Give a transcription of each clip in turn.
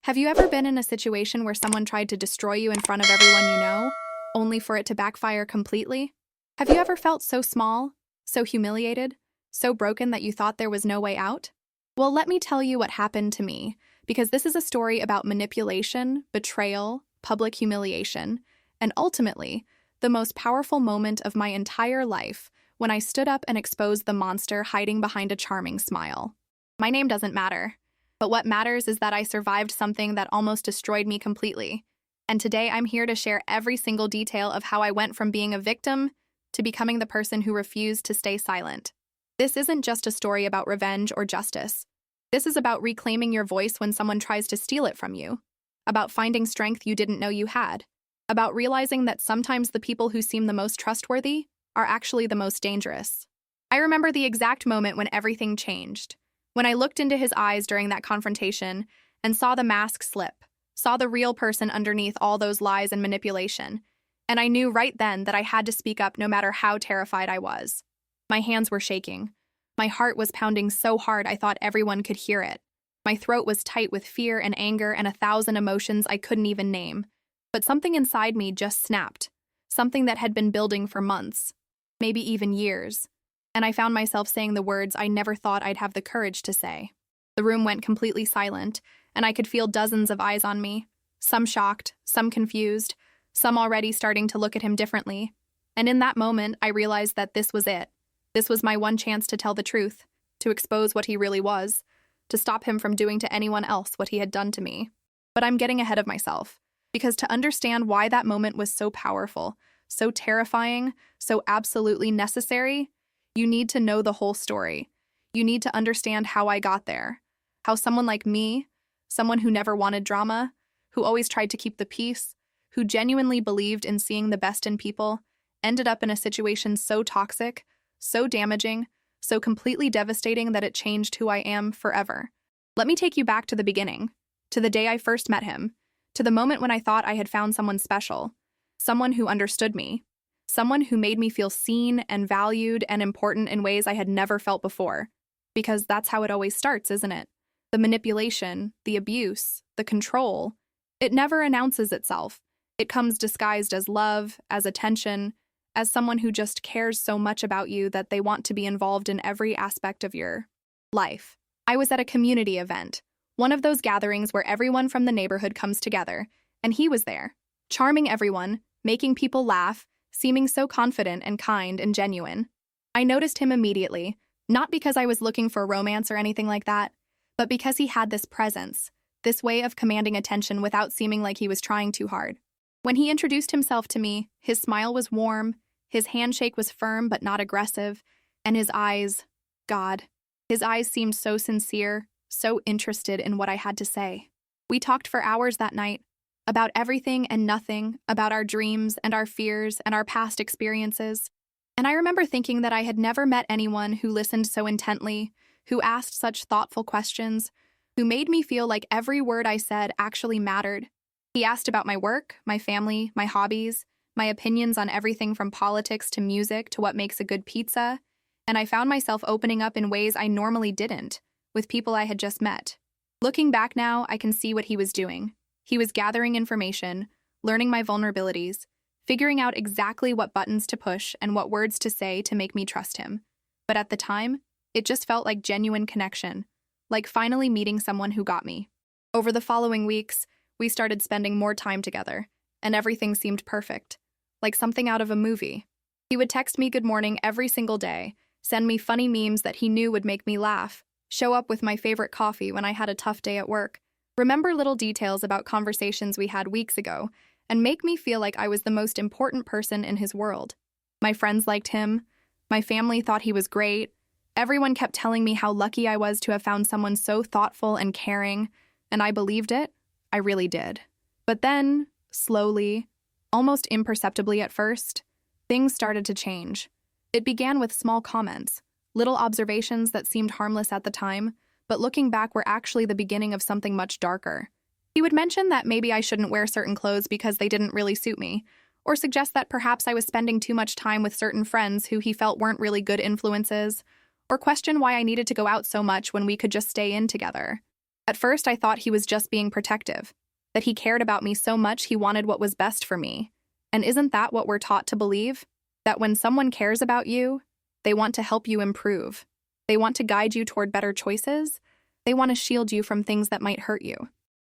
Have you ever been in a situation where someone tried to destroy you in front of everyone you know, only for it to backfire completely? Have you ever felt so small, so humiliated, so broken that you thought there was no way out? Well, let me tell you what happened to me, because this is a story about manipulation, betrayal, public humiliation, and ultimately, the most powerful moment of my entire life when I stood up and exposed the monster hiding behind a charming smile. My name doesn't matter. But what matters is that I survived something that almost destroyed me completely. And today I'm here to share every single detail of how I went from being a victim to becoming the person who refused to stay silent. This isn't just a story about revenge or justice. This is about reclaiming your voice when someone tries to steal it from you, about finding strength you didn't know you had, about realizing that sometimes the people who seem the most trustworthy are actually the most dangerous. I remember the exact moment when everything changed. When I looked into his eyes during that confrontation and saw the mask slip, saw the real person underneath all those lies and manipulation, and I knew right then that I had to speak up no matter how terrified I was. My hands were shaking. My heart was pounding so hard I thought everyone could hear it. My throat was tight with fear and anger and 1,000 emotions I couldn't even name. But something inside me just snapped, something that had been building for months, maybe even years. And I found myself saying the words I never thought I'd have the courage to say. The room went completely silent, and I could feel dozens of eyes on me, some shocked, some confused, some already starting to look at him differently. And in that moment, I realized that this was it. This was my one chance to tell the truth, to expose what he really was, to stop him from doing to anyone else what he had done to me. But I'm getting ahead of myself, because to understand why that moment was so powerful, so terrifying, so absolutely necessary, you need to know the whole story. You need to understand how I got there. How someone like me, someone who never wanted drama, who always tried to keep the peace, who genuinely believed in seeing the best in people, ended up in a situation so toxic, so damaging, so completely devastating that it changed who I am forever. Let me take you back to the beginning, to the day I first met him, to the moment when I thought I had found someone special, someone who understood me, someone who made me feel seen and valued and important in ways I had never felt before. Because that's how it always starts, isn't it? The manipulation, the abuse, the control. It never announces itself. It comes disguised as love, as attention, as someone who just cares so much about you that they want to be involved in every aspect of your life. I was at a community event, one of those gatherings where everyone from the neighborhood comes together, and he was there, charming everyone, making people laugh, seeming so confident and kind and genuine. I noticed him immediately, not because I was looking for romance or anything like that, but because he had this presence, this way of commanding attention without seeming like he was trying too hard. When he introduced himself to me, his smile was warm, his handshake was firm but not aggressive, and his eyes, God, his eyes seemed so sincere, so interested in what I had to say. We talked for hours that night, about everything and nothing, about our dreams and our fears and our past experiences. And I remember thinking that I had never met anyone who listened so intently, who asked such thoughtful questions, who made me feel like every word I said actually mattered. He asked about my work, my family, my hobbies, my opinions on everything from politics to music to what makes a good pizza, and I found myself opening up in ways I normally didn't, with people I had just met. Looking back now, I can see what he was doing. He was gathering information, learning my vulnerabilities, figuring out exactly what buttons to push and what words to say to make me trust him. But at the time, it just felt like genuine connection, like finally meeting someone who got me. Over the following weeks, we started spending more time together, and everything seemed perfect, like something out of a movie. He would text me good morning every single day, send me funny memes that he knew would make me laugh, show up with my favorite coffee when I had a tough day at work, remember little details about conversations we had weeks ago, and make me feel like I was the most important person in his world. My friends liked him. My family thought he was great. Everyone kept telling me how lucky I was to have found someone so thoughtful and caring, and I believed it. I really did. But then, slowly, almost imperceptibly at first, things started to change. It began with small comments, little observations that seemed harmless at the time, but looking back were actually the beginning of something much darker. He would mention that maybe I shouldn't wear certain clothes because they didn't really suit me, or suggest that perhaps I was spending too much time with certain friends who he felt weren't really good influences, or question why I needed to go out so much when we could just stay in together. At first, I thought he was just being protective, that he cared about me so much he wanted what was best for me. And isn't that what we're taught to believe? That when someone cares about you, they want to help you improve. They want to guide you toward better choices. They want to shield you from things that might hurt you.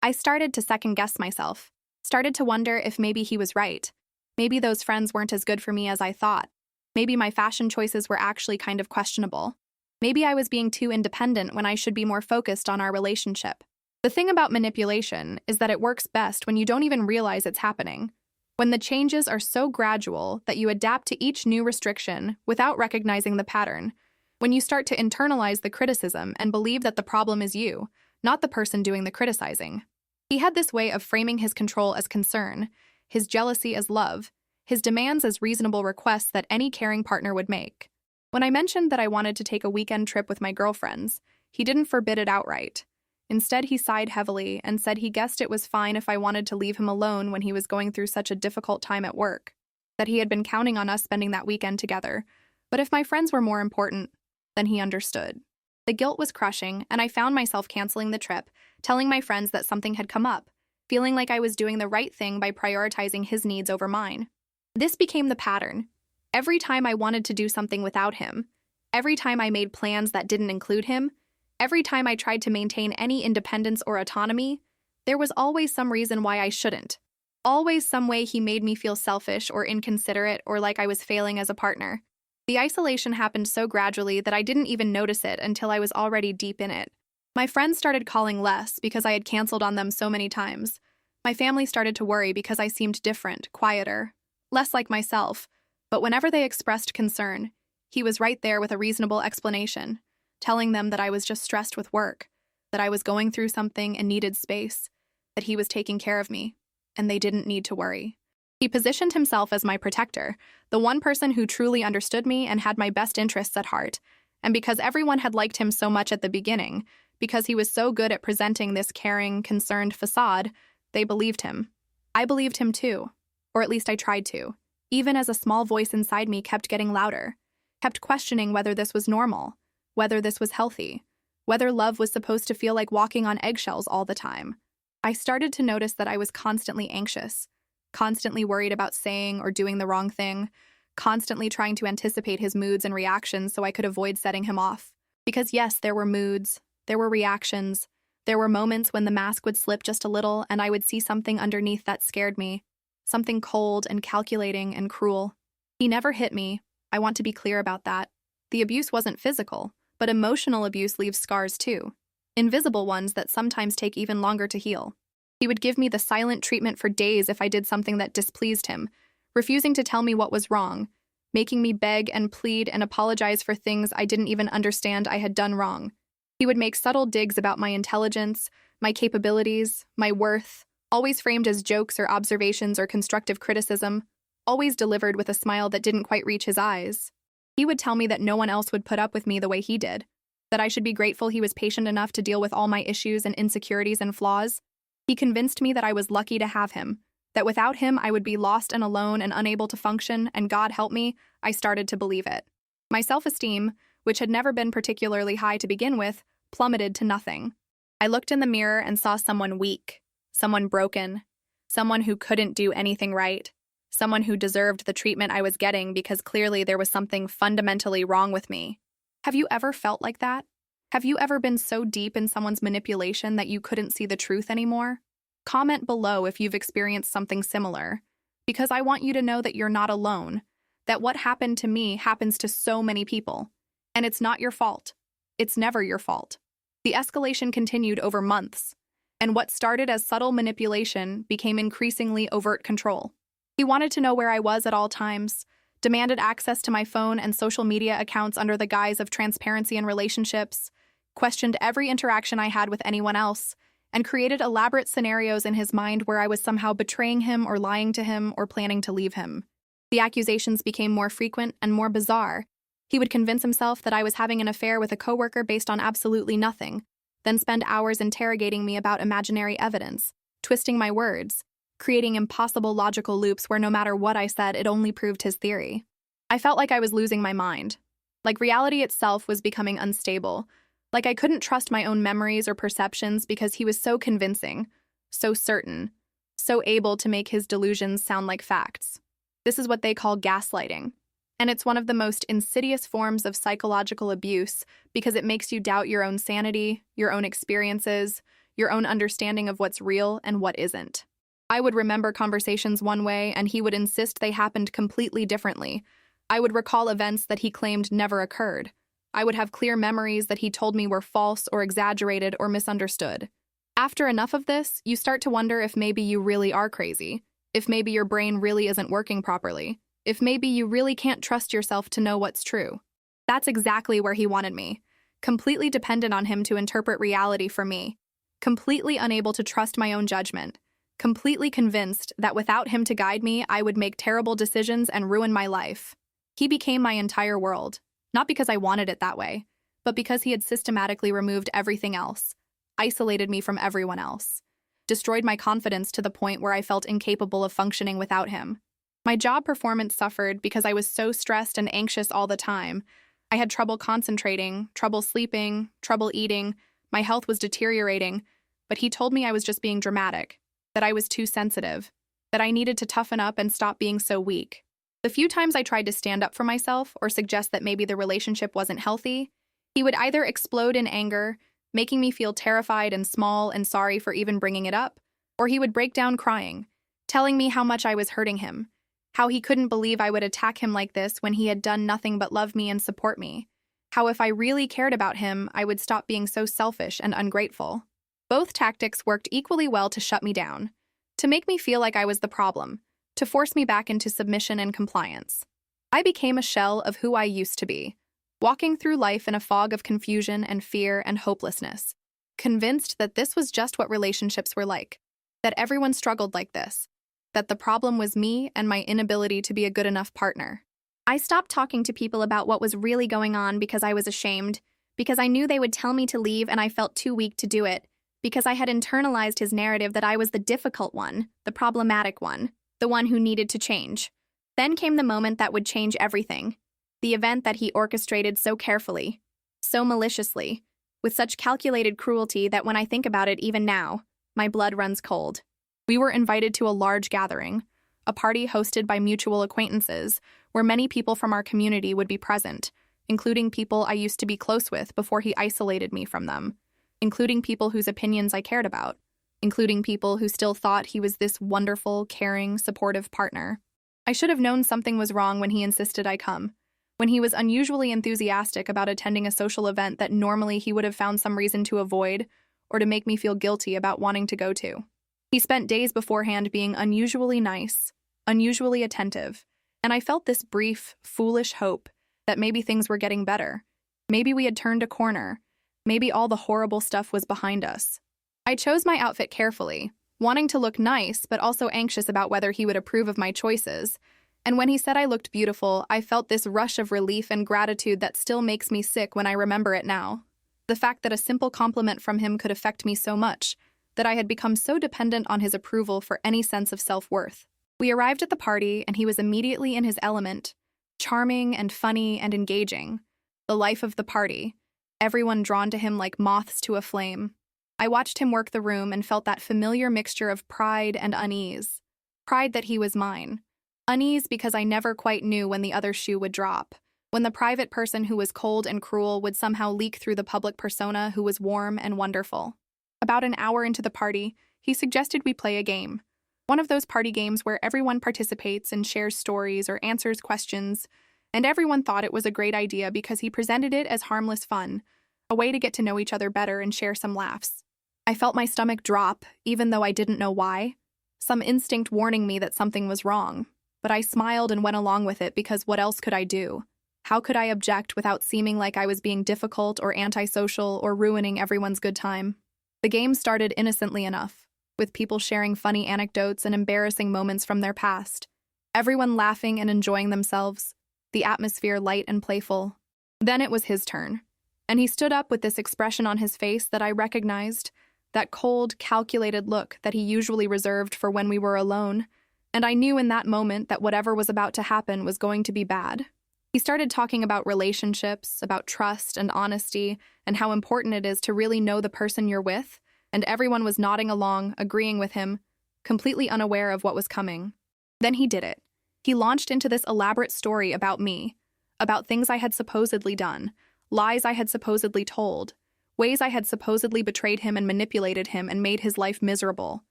I started to second-guess myself, started to wonder if maybe he was right. Maybe those friends weren't as good for me as I thought. Maybe my fashion choices were actually kind of questionable. Maybe I was being too independent when I should be more focused on our relationship. The thing about manipulation is that it works best when you don't even realize it's happening. When the changes are so gradual that you adapt to each new restriction without recognizing the pattern. When you start to internalize the criticism and believe that the problem is you, not the person doing the criticizing. He had this way of framing his control as concern, his jealousy as love, his demands as reasonable requests that any caring partner would make. When I mentioned that I wanted to take a weekend trip with my girlfriends, he didn't forbid it outright. Instead, he sighed heavily and said he guessed it was fine if I wanted to leave him alone when he was going through such a difficult time at work, that he had been counting on us spending that weekend together, but if my friends were more important, then he understood. The guilt was crushing, and I found myself canceling the trip, telling my friends that something had come up, feeling like I was doing the right thing by prioritizing his needs over mine. This became the pattern. Every time I wanted to do something without him, every time I made plans that didn't include him, every time I tried to maintain any independence or autonomy, there was always some reason why I shouldn't. Always some way he made me feel selfish or inconsiderate or like I was failing as a partner. The isolation happened so gradually that I didn't even notice it until I was already deep in it. My friends started calling less because I had canceled on them so many times. My family started to worry because I seemed different, quieter, less like myself. But whenever they expressed concern, he was right there with a reasonable explanation, telling them that I was just stressed with work, that I was going through something and needed space, that he was taking care of me, and they didn't need to worry. He positioned himself as my protector, the one person who truly understood me and had my best interests at heart. And because everyone had liked him so much at the beginning, because he was so good at presenting this caring, concerned facade, they believed him. I believed him too, or at least I tried to, even as a small voice inside me kept getting louder, kept questioning whether this was normal, whether this was healthy, whether love was supposed to feel like walking on eggshells all the time. I started to notice that I was constantly anxious, constantly worried about saying or doing the wrong thing, constantly trying to anticipate his moods and reactions so I could avoid setting him off. Because yes, there were moods, there were reactions, there were moments when the mask would slip just a little and I would see something underneath that scared me, something cold and calculating and cruel. He never hit me. I want to be clear about that. The abuse wasn't physical, but emotional abuse leaves scars too. Invisible ones that sometimes take even longer to heal. He would give me the silent treatment for days if I did something that displeased him, refusing to tell me what was wrong, making me beg and plead and apologize for things I didn't even understand I had done wrong. He would make subtle digs about my intelligence, my capabilities, my worth, always framed as jokes or observations or constructive criticism, always delivered with a smile that didn't quite reach his eyes. He would tell me that no one else would put up with me the way he did, that I should be grateful he was patient enough to deal with all my issues and insecurities and flaws. He convinced me that I was lucky to have him, that without him I would be lost and alone and unable to function, and God help me, I started to believe it. My self-esteem, which had never been particularly high to begin with, plummeted to nothing. I looked in the mirror and saw someone weak, someone broken, someone who couldn't do anything right, someone who deserved the treatment I was getting because clearly there was something fundamentally wrong with me. Have you ever felt like that? Have you ever been so deep in someone's manipulation that you couldn't see the truth anymore? Comment below if you've experienced something similar, because I want you to know that you're not alone, that what happened to me happens to so many people, and it's not your fault. It's never your fault. The escalation continued over months, and what started as subtle manipulation became increasingly overt control. He wanted to know where I was at all times, demanded access to my phone and social media accounts under the guise of transparency in relationships, questioned every interaction I had with anyone else, and created elaborate scenarios in his mind where I was somehow betraying him or lying to him or planning to leave him. The accusations became more frequent and more bizarre. He would convince himself that I was having an affair with a coworker based on absolutely nothing, then spend hours interrogating me about imaginary evidence, twisting my words, creating impossible logical loops where no matter what I said, it only proved his theory. I felt like I was losing my mind, like reality itself was becoming unstable, Like I couldn't trust my own memories or perceptions because he was so convincing, so certain, so able to make his delusions sound like facts. This is what they call gaslighting. And it's one of the most insidious forms of psychological abuse because it makes you doubt your own sanity, your own experiences, your own understanding of what's real and what isn't. I would remember conversations one way, and he would insist they happened completely differently. I would recall events that he claimed never occurred. I would have clear memories that he told me were false or exaggerated or misunderstood. After enough of this, you start to wonder if maybe you really are crazy, if maybe your brain really isn't working properly, if maybe you really can't trust yourself to know what's true. That's exactly where he wanted me, completely dependent on him to interpret reality for me, completely unable to trust my own judgment, completely convinced that without him to guide me, I would make terrible decisions and ruin my life. He became my entire world, not because I wanted it that way, but because he had systematically removed everything else, isolated me from everyone else, destroyed my confidence to the point where I felt incapable of functioning without him. My job performance suffered because I was so stressed and anxious all the time. I had trouble concentrating, trouble sleeping, trouble eating. My health was deteriorating, but he told me I was just being dramatic, that I was too sensitive, that I needed to toughen up and stop being so weak. The few times I tried to stand up for myself or suggest that maybe the relationship wasn't healthy, he would either explode in anger, making me feel terrified and small and sorry for even bringing it up, or he would break down crying, telling me how much I was hurting him, how he couldn't believe I would attack him like this when he had done nothing but love me and support me, how if I really cared about him, I would stop being so selfish and ungrateful. Both tactics worked equally well to shut me down, to make me feel like I was the problem, to force me back into submission and compliance. I became a shell of who I used to be, walking through life in a fog of confusion and fear and hopelessness, convinced that this was just what relationships were like, that everyone struggled like this, that the problem was me and my inability to be a good enough partner. I stopped talking to people about what was really going on because I was ashamed, because I knew they would tell me to leave and I felt too weak to do it, because I had internalized his narrative that I was the difficult one, the problematic one, the one who needed to change. Then came the moment that would change everything, the event that he orchestrated so carefully, so maliciously, with such calculated cruelty that when I think about it even now, my blood runs cold. We were invited to a large gathering, a party hosted by mutual acquaintances, where many people from our community would be present, including people I used to be close with before he isolated me from them, including people whose opinions I cared about, including people who still thought he was this wonderful, caring, supportive partner. I should have known something was wrong when he insisted I come, when he was unusually enthusiastic about attending a social event that normally he would have found some reason to avoid or to make me feel guilty about wanting to go to. He spent days beforehand being unusually nice, unusually attentive, and I felt this brief, foolish hope that maybe things were getting better. Maybe we had turned a corner. Maybe all the horrible stuff was behind us. I chose my outfit carefully, wanting to look nice but also anxious about whether he would approve of my choices. And when he said I looked beautiful, I felt this rush of relief and gratitude that still makes me sick when I remember it now. The fact that a simple compliment from him could affect me so much, that I had become so dependent on his approval for any sense of self-worth. We arrived at the party, and he was immediately in his element, charming and funny and engaging, the life of the party, everyone drawn to him like moths to a flame. I watched him work the room and felt that familiar mixture of pride and unease. Pride that he was mine. Unease because I never quite knew when the other shoe would drop, when the private person who was cold and cruel would somehow leak through the public persona who was warm and wonderful. About an hour into the party, he suggested we play a game. One of those party games where everyone participates and shares stories or answers questions, and everyone thought it was a great idea because he presented it as harmless fun, a way to get to know each other better and share some laughs. I felt my stomach drop, even though I didn't know why, some instinct warning me that something was wrong. But I smiled and went along with it because what else could I do? How could I object without seeming like I was being difficult or antisocial or ruining everyone's good time? The game started innocently enough, with people sharing funny anecdotes and embarrassing moments from their past, everyone laughing and enjoying themselves, the atmosphere light and playful. Then it was his turn, and he stood up with this expression on his face that I recognized, that cold, calculated look that he usually reserved for when we were alone, and I knew in that moment that whatever was about to happen was going to be bad. He started talking about relationships, about trust and honesty, and how important it is to really know the person you're with, and everyone was nodding along, agreeing with him, completely unaware of what was coming. Then he did it. He launched into this elaborate story about me, about things I had supposedly done, lies I had supposedly told, ways I had supposedly betrayed him and manipulated him and made his life miserable.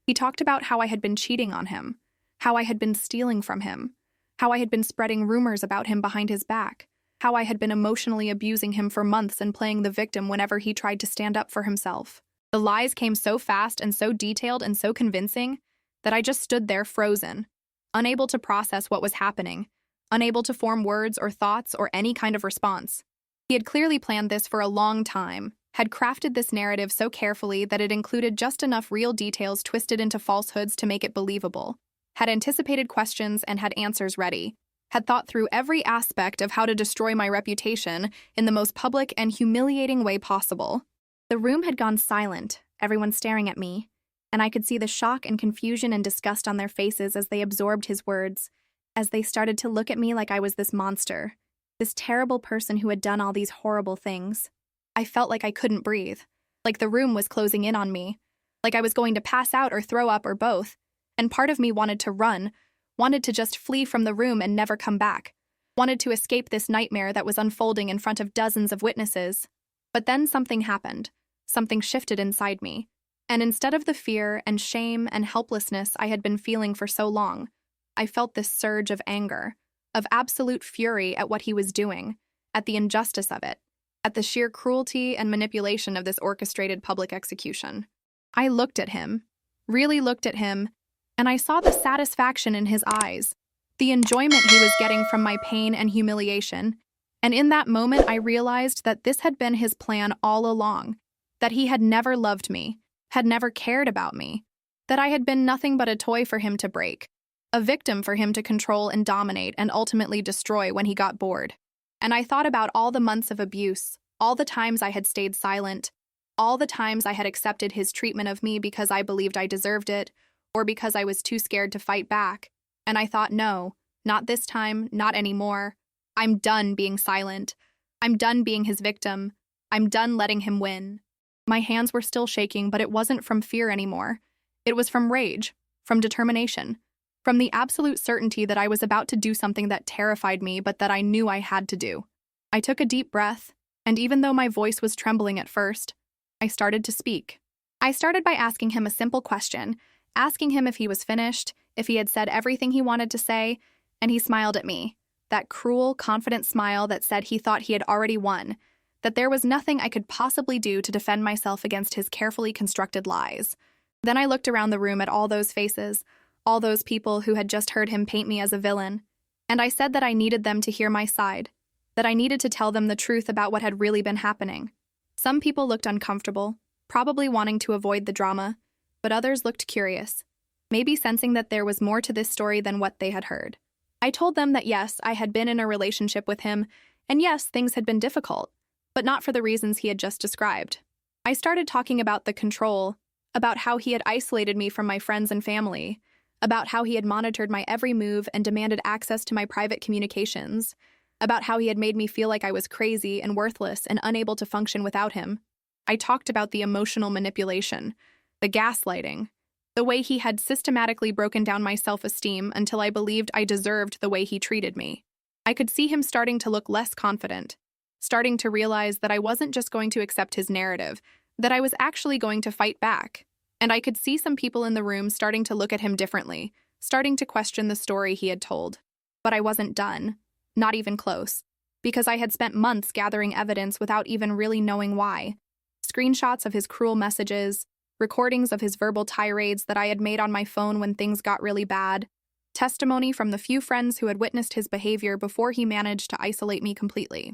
He talked about how I had been cheating on him, how I had been stealing from him, how I had been spreading rumors about him behind his back, how I had been emotionally abusing him for months and playing the victim whenever he tried to stand up for himself. The lies came so fast and so detailed and so convincing that I just stood there frozen, unable to process what was happening, unable to form words or thoughts or any kind of response. He had clearly planned this for a long time, had crafted this narrative so carefully that it included just enough real details twisted into falsehoods to make it believable, had anticipated questions and had answers ready, had thought through every aspect of how to destroy my reputation in the most public and humiliating way possible. The room had gone silent, everyone staring at me, and I could see the shock and confusion and disgust on their faces as they absorbed his words, as they started to look at me like I was this monster, this terrible person who had done all these horrible things. I felt like I couldn't breathe, like the room was closing in on me, like I was going to pass out or throw up or both, and part of me wanted to run, wanted to just flee from the room and never come back, wanted to escape this nightmare that was unfolding in front of dozens of witnesses. But then something happened, something shifted inside me, and instead of the fear and shame and helplessness I had been feeling for so long, I felt this surge of anger, of absolute fury at what he was doing, at the injustice of it, at the sheer cruelty and manipulation of this orchestrated public execution. I looked at him, really looked at him, and I saw the satisfaction in his eyes, the enjoyment he was getting from my pain and humiliation, and in that moment I realized that this had been his plan all along, that he had never loved me, had never cared about me, that I had been nothing but a toy for him to break, a victim for him to control and dominate and ultimately destroy when he got bored. And I thought about all the months of abuse, all the times I had stayed silent, all the times I had accepted his treatment of me because I believed I deserved it, or because I was too scared to fight back. And I thought, no, not this time, not anymore. I'm done being silent. I'm done being his victim. I'm done letting him win. My hands were still shaking, but it wasn't from fear anymore. It was from rage, from determination, from the absolute certainty that I was about to do something that terrified me, but that I knew I had to do. I took a deep breath, and even though my voice was trembling at first, I started to speak. I started by asking him a simple question, asking him if he was finished, if he had said everything he wanted to say, and he smiled at me, that cruel, confident smile that said he thought he had already won, that there was nothing I could possibly do to defend myself against his carefully constructed lies. Then I looked around the room at all those faces, all those people who had just heard him paint me as a villain, and I said that I needed them to hear my side, that I needed to tell them the truth about what had really been happening. Some people looked uncomfortable, probably wanting to avoid the drama, but others looked curious, maybe sensing that there was more to this story than what they had heard. I told them that yes, I had been in a relationship with him, and yes, things had been difficult, but not for the reasons he had just described. I started talking about the control, about how he had isolated me from my friends and family, about how he had monitored my every move and demanded access to my private communications, about how he had made me feel like I was crazy and worthless and unable to function without him. I talked about the emotional manipulation, the gaslighting, the way he had systematically broken down my self-esteem until I believed I deserved the way he treated me. I could see him starting to look less confident, starting to realize that I wasn't just going to accept his narrative, that I was actually going to fight back. And I could see some people in the room starting to look at him differently, starting to question the story he had told. But I wasn't done, not even close, because I had spent months gathering evidence without even really knowing why. Screenshots of his cruel messages, recordings of his verbal tirades that I had made on my phone when things got really bad, testimony from the few friends who had witnessed his behavior before he managed to isolate me completely.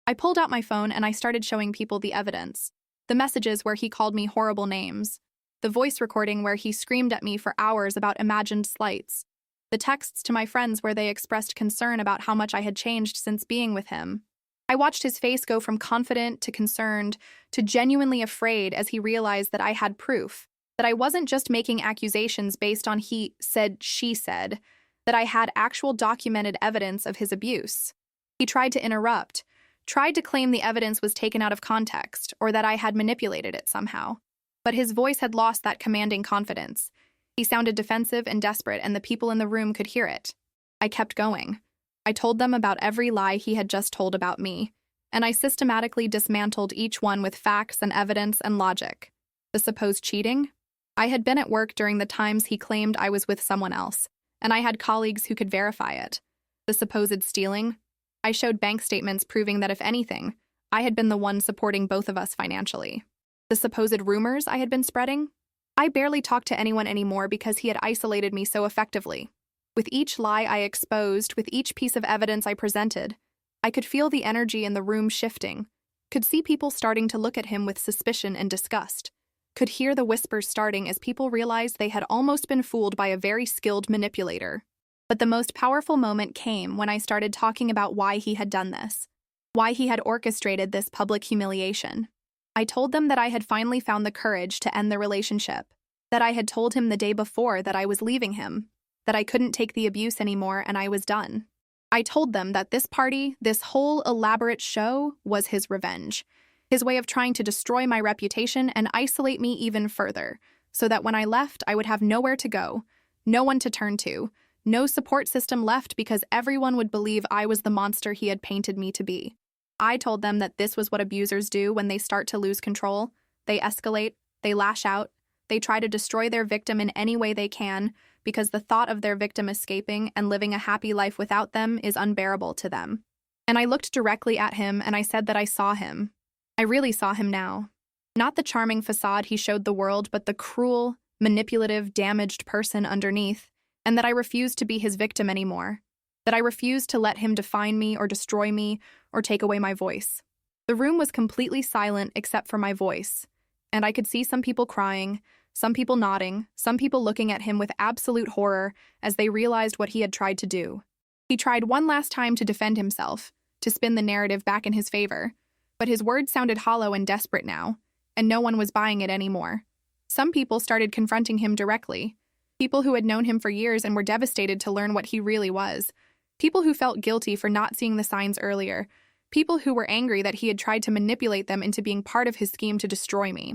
I pulled out my phone and I started showing people the evidence, the messages where he called me horrible names, the voice recording where he screamed at me for hours about imagined slights, the texts to my friends where they expressed concern about how much I had changed since being with him. I watched his face go from confident to concerned to genuinely afraid as he realized that I had proof, that I wasn't just making accusations based on he said, she said, that I had actual documented evidence of his abuse. He tried to interrupt, tried to claim the evidence was taken out of context or that I had manipulated it somehow. But his voice had lost that commanding confidence. He sounded defensive and desperate, and the people in the room could hear it. I kept going. I told them about every lie he had just told about me, and I systematically dismantled each one with facts and evidence and logic. The supposed cheating? I had been at work during the times he claimed I was with someone else, and I had colleagues who could verify it. The supposed stealing? I showed bank statements proving that if anything, I had been the one supporting both of us financially. The supposed rumors I had been spreading? I barely talked to anyone anymore because he had isolated me so effectively. With each lie I exposed, with each piece of evidence I presented, I could feel the energy in the room shifting, could see people starting to look at him with suspicion and disgust, could hear the whispers starting as people realized they had almost been fooled by a very skilled manipulator. But the most powerful moment came when I started talking about why he had done this, why he had orchestrated this public humiliation. I told them that I had finally found the courage to end the relationship, that I had told him the day before that I was leaving him, that I couldn't take the abuse anymore and I was done. I told them that this party, this whole elaborate show, was his revenge, his way of trying to destroy my reputation and isolate me even further, so that when I left, I would have nowhere to go, no one to turn to, no support system left because everyone would believe I was the monster he had painted me to be. I told them that this was what abusers do when they start to lose control. They escalate, they lash out, they try to destroy their victim in any way they can because the thought of their victim escaping and living a happy life without them is unbearable to them. And I looked directly at him and I said that I saw him. I really saw him now. Not the charming facade he showed the world, but the cruel, manipulative, damaged person underneath, and that I refused to be his victim anymore. That I refused to let him define me or destroy me or take away my voice. The room was completely silent except for my voice, and I could see some people crying, some people nodding, some people looking at him with absolute horror as they realized what he had tried to do. He tried one last time to defend himself, to spin the narrative back in his favor, but his words sounded hollow and desperate now, and no one was buying it anymore. Some people started confronting him directly, people who had known him for years and were devastated to learn what he really was. People who felt guilty for not seeing the signs earlier. People who were angry that he had tried to manipulate them into being part of his scheme to destroy me.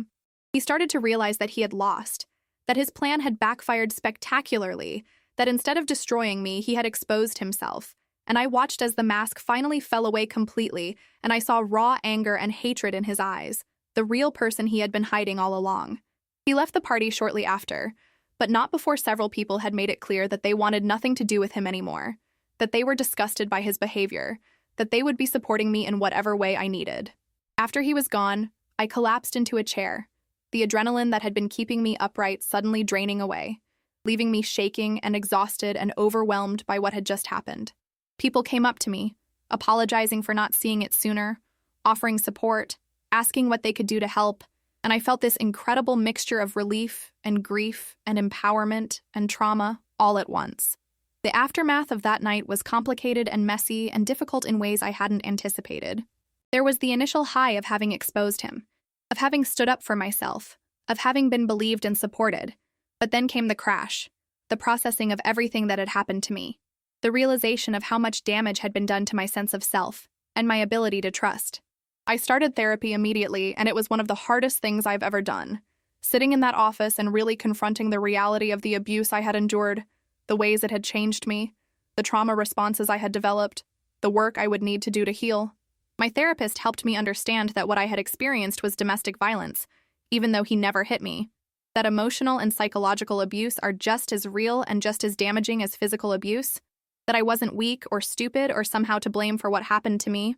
He started to realize that he had lost, that his plan had backfired spectacularly, that instead of destroying me, he had exposed himself. And I watched as the mask finally fell away completely, and I saw raw anger and hatred in his eyes, the real person he had been hiding all along. He left the party shortly after, but not before several people had made it clear that they wanted nothing to do with him anymore, that they were disgusted by his behavior, that they would be supporting me in whatever way I needed. After he was gone, I collapsed into a chair, the adrenaline that had been keeping me upright suddenly draining away, leaving me shaking and exhausted and overwhelmed by what had just happened. People came up to me, apologizing for not seeing it sooner, offering support, asking what they could do to help, and I felt this incredible mixture of relief and grief and empowerment and trauma all at once. The aftermath of that night was complicated and messy and difficult in ways I hadn't anticipated. There was the initial high of having exposed him, of having stood up for myself, of having been believed and supported. But then came the crash, the processing of everything that had happened to me, the realization of how much damage had been done to my sense of self and my ability to trust. I started therapy immediately, and it was one of the hardest things I've ever done. Sitting in that office and really confronting the reality of the abuse I had endured, the ways it had changed me, the trauma responses I had developed, the work I would need to do to heal. My therapist helped me understand that what I had experienced was domestic violence, even though he never hit me, that emotional and psychological abuse are just as real and just as damaging as physical abuse, that I wasn't weak or stupid or somehow to blame for what happened to me.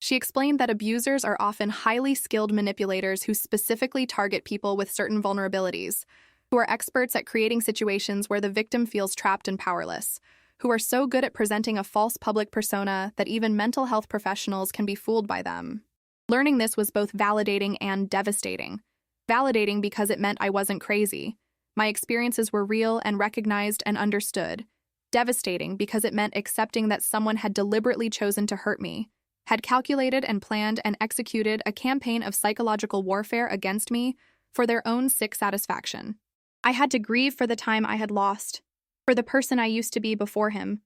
She explained that abusers are often highly skilled manipulators who specifically target people with certain vulnerabilities, who are experts at creating situations where the victim feels trapped and powerless, who are so good at presenting a false public persona that even mental health professionals can be fooled by them. Learning this was both validating and devastating. Validating because it meant I wasn't crazy. My experiences were real and recognized and understood. Devastating because it meant accepting that someone had deliberately chosen to hurt me, had calculated and planned and executed a campaign of psychological warfare against me for their own sick satisfaction. I had to grieve for the time I had lost, for the person I used to be before him,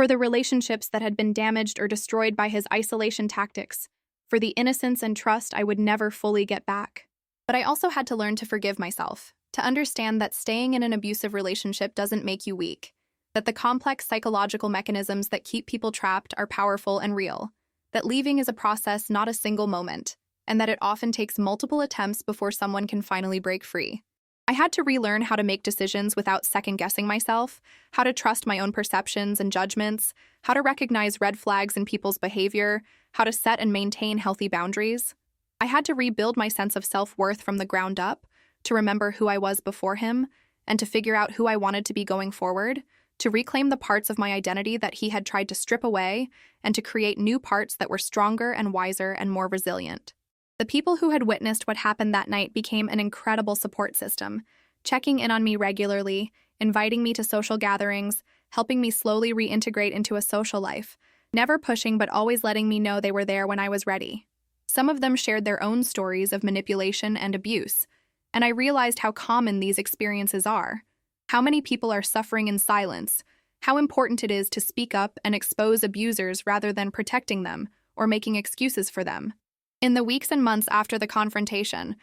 for the relationships that had been damaged or destroyed by his isolation tactics, for the innocence and trust I would never fully get back. But I also had to learn to forgive myself, to understand that staying in an abusive relationship doesn't make you weak, that the complex psychological mechanisms that keep people trapped are powerful and real, that leaving is a process, not a single moment, and that it often takes multiple attempts before someone can finally break free. I had to relearn how to make decisions without second-guessing myself, how to trust my own perceptions and judgments, how to recognize red flags in people's behavior, how to set and maintain healthy boundaries. I had to rebuild my sense of self-worth from the ground up, to remember who I was before him, and to figure out who I wanted to be going forward, to reclaim the parts of my identity that he had tried to strip away, and to create new parts that were stronger and wiser and more resilient. The people who had witnessed what happened that night became an incredible support system, checking in on me regularly, inviting me to social gatherings, helping me slowly reintegrate into a social life, never pushing but always letting me know they were there when I was ready. Some of them shared their own stories of manipulation and abuse, and I realized how common these experiences are, how many people are suffering in silence, how important it is to speak up and expose abusers rather than protecting them or making excuses for them. In the weeks and months after the confrontation,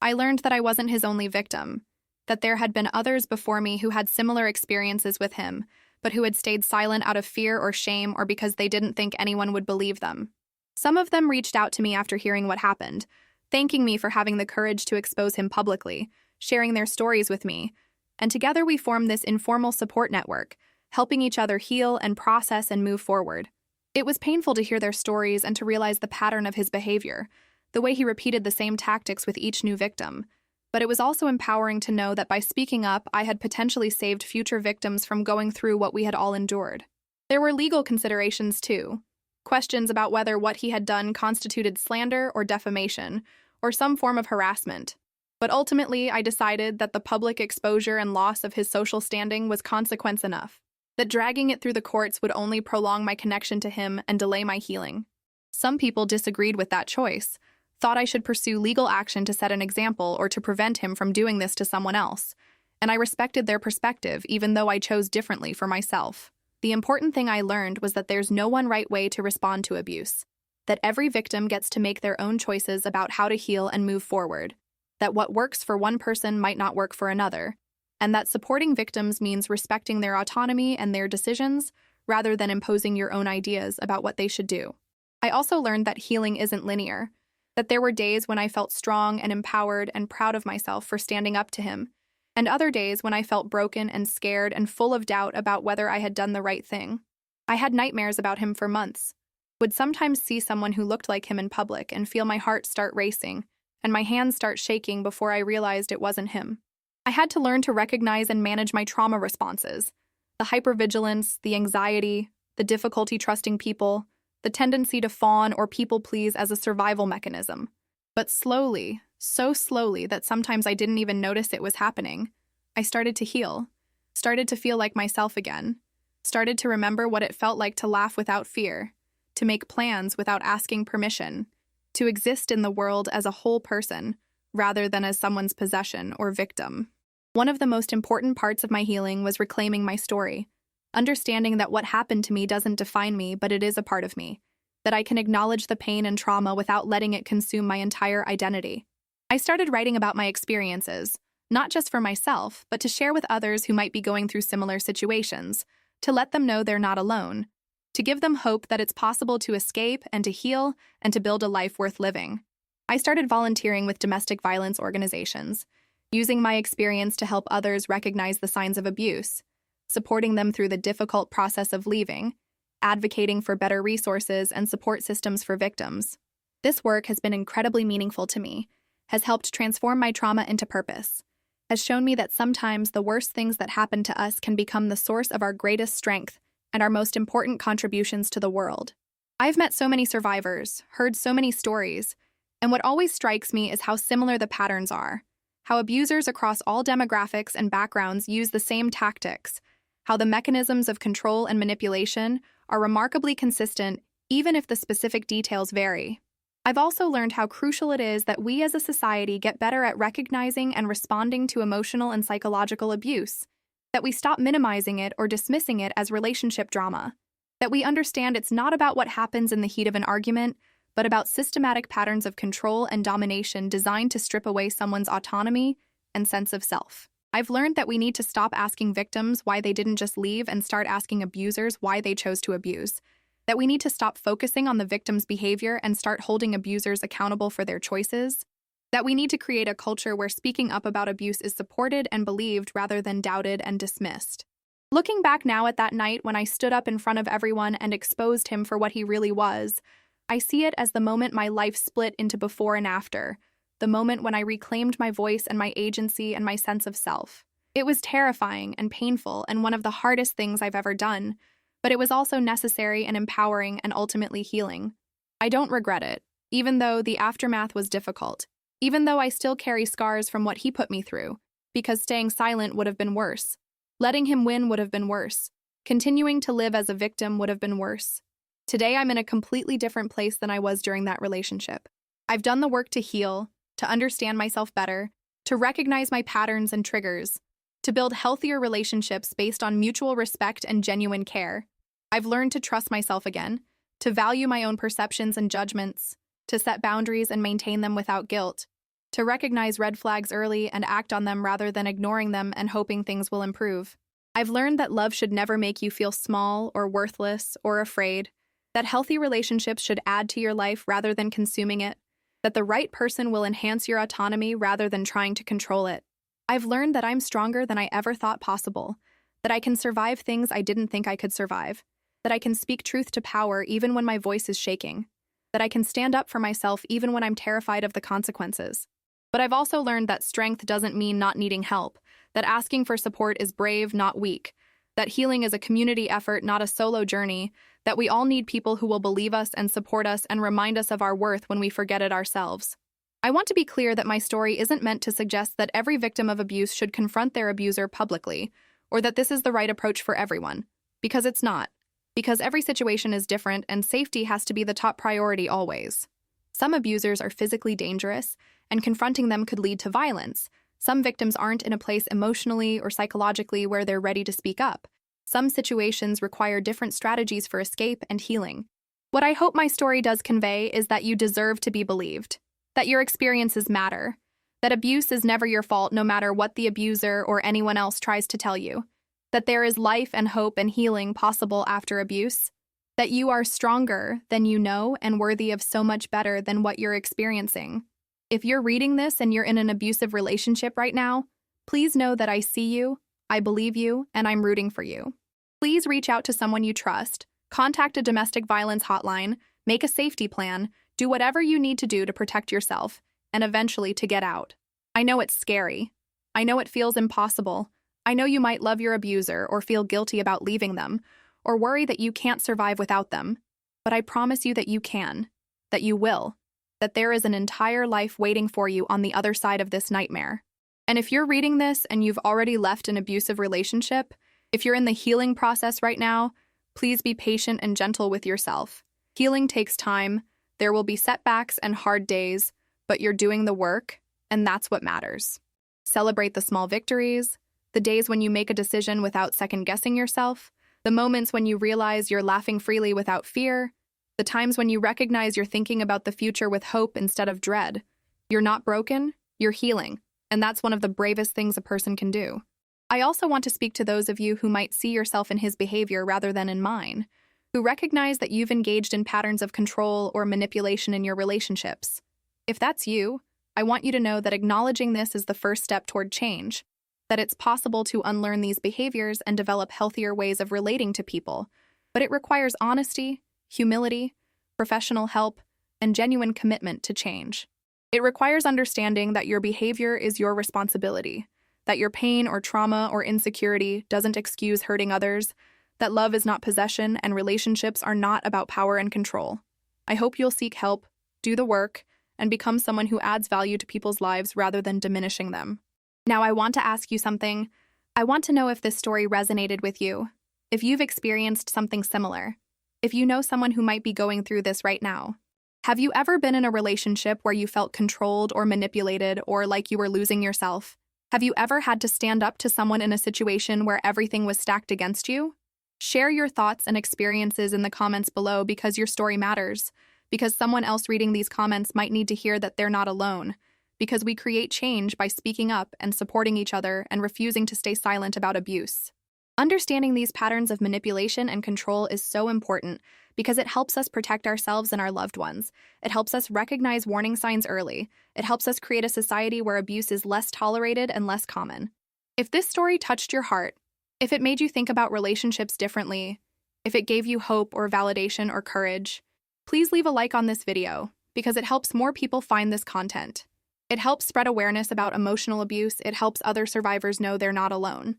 I learned that I wasn't his only victim, that there had been others before me who had similar experiences with him, but who had stayed silent out of fear or shame or because they didn't think anyone would believe them. Some of them reached out to me after hearing what happened, thanking me for having the courage to expose him publicly, sharing their stories with me, and together we formed this informal support network, helping each other heal and process and move forward. It was painful to hear their stories and to realize the pattern of his behavior, the way he repeated the same tactics with each new victim. But it was also empowering to know that by speaking up, I had potentially saved future victims from going through what we had all endured. There were legal considerations, too. Questions about whether what he had done constituted slander or defamation, or some form of harassment. But ultimately, I decided that the public exposure and loss of his social standing was consequence enough, that dragging it through the courts would only prolong my connection to him and delay my healing. Some people disagreed with that choice, thought I should pursue legal action to set an example or to prevent him from doing this to someone else, and I respected their perspective even though I chose differently for myself. The important thing I learned was that there's no one right way to respond to abuse, that every victim gets to make their own choices about how to heal and move forward, that what works for one person might not work for another, and that supporting victims means respecting their autonomy and their decisions rather than imposing your own ideas about what they should do. I also learned that healing isn't linear, that there were days when I felt strong and empowered and proud of myself for standing up to him, and other days when I felt broken and scared and full of doubt about whether I had done the right thing. I had nightmares about him for months, would sometimes see someone who looked like him in public and feel my heart start racing, and my hands start shaking before I realized it wasn't him. I had to learn to recognize and manage my trauma responses, the hypervigilance, the anxiety, the difficulty trusting people, the tendency to fawn or people-please as a survival mechanism. But slowly, so slowly that sometimes I didn't even notice it was happening, I started to heal, started to feel like myself again, started to remember what it felt like to laugh without fear, to make plans without asking permission, to exist in the world as a whole person, rather than as someone's possession or victim. One of the most important parts of my healing was reclaiming my story, understanding that what happened to me doesn't define me, but it is a part of me, that I can acknowledge the pain and trauma without letting it consume my entire identity. I started writing about my experiences, not just for myself, but to share with others who might be going through similar situations, to let them know they're not alone, to give them hope that it's possible to escape and to heal and to build a life worth living. I started volunteering with domestic violence organizations, using my experience to help others recognize the signs of abuse, supporting them through the difficult process of leaving, advocating for better resources and support systems for victims. This work has been incredibly meaningful to me, has helped transform my trauma into purpose, has shown me that sometimes the worst things that happen to us can become the source of our greatest strength and our most important contributions to the world. I've met so many survivors, heard so many stories, and what always strikes me is how similar the patterns are, how abusers across all demographics and backgrounds use the same tactics, how the mechanisms of control and manipulation are remarkably consistent even if the specific details vary. I've also learned how crucial it is that we as a society get better at recognizing and responding to emotional and psychological abuse, that we stop minimizing it or dismissing it as relationship drama, That we understand it's not about what happens in the heat of an argument, but about systematic patterns of control and domination designed to strip away someone's autonomy and sense of self. I've learned that we need to stop asking victims why they didn't just leave and start asking abusers why they chose to abuse. That we need to stop focusing on the victim's behavior and start holding abusers accountable for their choices. That we need to create a culture where speaking up about abuse is supported and believed rather than doubted and dismissed. Looking back now at that night when I stood up in front of everyone and exposed him for what he really was, I see it as the moment my life split into before and after, the moment when I reclaimed my voice and my agency and my sense of self. It was terrifying and painful and one of the hardest things I've ever done, but it was also necessary and empowering and ultimately healing. I don't regret it, even though the aftermath was difficult, even though I still carry scars from what he put me through, because staying silent would have been worse. Letting him win would have been worse. Continuing to live as a victim would have been worse. Today, I'm in a completely different place than I was during that relationship. I've done the work to heal, to understand myself better, to recognize my patterns and triggers, to build healthier relationships based on mutual respect and genuine care. I've learned to trust myself again, to value my own perceptions and judgments, to set boundaries and maintain them without guilt, to recognize red flags early and act on them rather than ignoring them and hoping things will improve. I've learned that love should never make you feel small or worthless or afraid, that healthy relationships should add to your life rather than consuming it, that the right person will enhance your autonomy rather than trying to control it. I've learned that I'm stronger than I ever thought possible, that I can survive things I didn't think I could survive, that I can speak truth to power even when my voice is shaking, that I can stand up for myself even when I'm terrified of the consequences. But I've also learned that strength doesn't mean not needing help, that asking for support is brave, not weak, that healing is a community effort, not a solo journey, that we all need people who will believe us and support us and remind us of our worth when we forget it ourselves. I want to be clear that my story isn't meant to suggest that every victim of abuse should confront their abuser publicly, or that this is the right approach for everyone, because it's not. Because every situation is different and safety has to be the top priority always. Some abusers are physically dangerous, and confronting them could lead to violence. Some victims aren't in a place emotionally or psychologically where they're ready to speak up. Some situations require different strategies for escape and healing. What I hope my story does convey is that you deserve to be believed, that your experiences matter, that abuse is never your fault no matter what the abuser or anyone else tries to tell you, that there is life and hope and healing possible after abuse, that you are stronger than you know and worthy of so much better than what you're experiencing. If you're reading this and you're in an abusive relationship right now, please know that I see you, I believe you, and I'm rooting for you. Please reach out to someone you trust, contact a domestic violence hotline, make a safety plan, do whatever you need to do to protect yourself, and eventually to get out. I know it's scary. I know it feels impossible. I know you might love your abuser or feel guilty about leaving them, or worry that you can't survive without them. But I promise you that you can, that you will, that there is an entire life waiting for you on the other side of this nightmare. And if you're reading this and you've already left an abusive relationship, if you're in the healing process right now, please be patient and gentle with yourself. Healing takes time, there will be setbacks and hard days, but you're doing the work, and that's what matters. Celebrate the small victories, the days when you make a decision without second-guessing yourself, the moments when you realize you're laughing freely without fear, the times when you recognize you're thinking about the future with hope instead of dread. You're not broken, you're healing, and that's one of the bravest things a person can do. I also want to speak to those of you who might see yourself in his behavior rather than in mine, who recognize that you've engaged in patterns of control or manipulation in your relationships. If that's you, I want you to know that acknowledging this is the first step toward change, that it's possible to unlearn these behaviors and develop healthier ways of relating to people, but it requires honesty, humility, professional help, and genuine commitment to change. It requires understanding that your behavior is your responsibility, that your pain or trauma or insecurity doesn't excuse hurting others, that love is not possession and relationships are not about power and control. I hope you'll seek help, do the work, and become someone who adds value to people's lives rather than diminishing them. Now, I want to ask you something. I want to know if this story resonated with you, if you've experienced something similar, if you know someone who might be going through this right now. Have you ever been in a relationship where you felt controlled or manipulated or like you were losing yourself? Have you ever had to stand up to someone in a situation where everything was stacked against you? Share your thoughts and experiences in the comments below because your story matters, because someone else reading these comments might need to hear that they're not alone, because we create change by speaking up and supporting each other and refusing to stay silent about abuse. Understanding these patterns of manipulation and control is so important because it helps us protect ourselves and our loved ones. It helps us recognize warning signs early. It helps us create a society where abuse is less tolerated and less common. If this story touched your heart, if it made you think about relationships differently, if it gave you hope or validation or courage, please leave a like on this video because it helps more people find this content. It helps spread awareness about emotional abuse. It helps other survivors know they're not alone.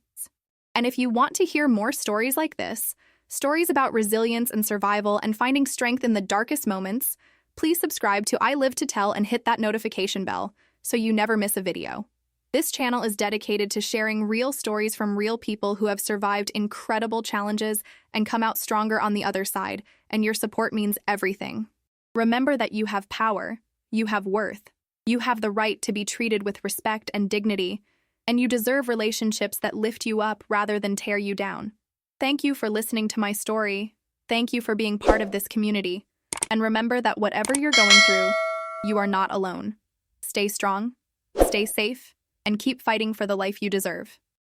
And if you want to hear more stories like this, stories about resilience and survival and finding strength in the darkest moments, please subscribe to I Live to Tell and hit that notification bell so you never miss a video. This channel is dedicated to sharing real stories from real people who have survived incredible challenges and come out stronger on the other side, and your support means everything. Remember that you have power, you have worth, you have the right to be treated with respect and dignity, and you deserve relationships that lift you up rather than tear you down. Thank you for listening to my story. Thank you for being part of this community. And remember that whatever you're going through, you are not alone. Stay strong, stay safe, and keep fighting for the life you deserve.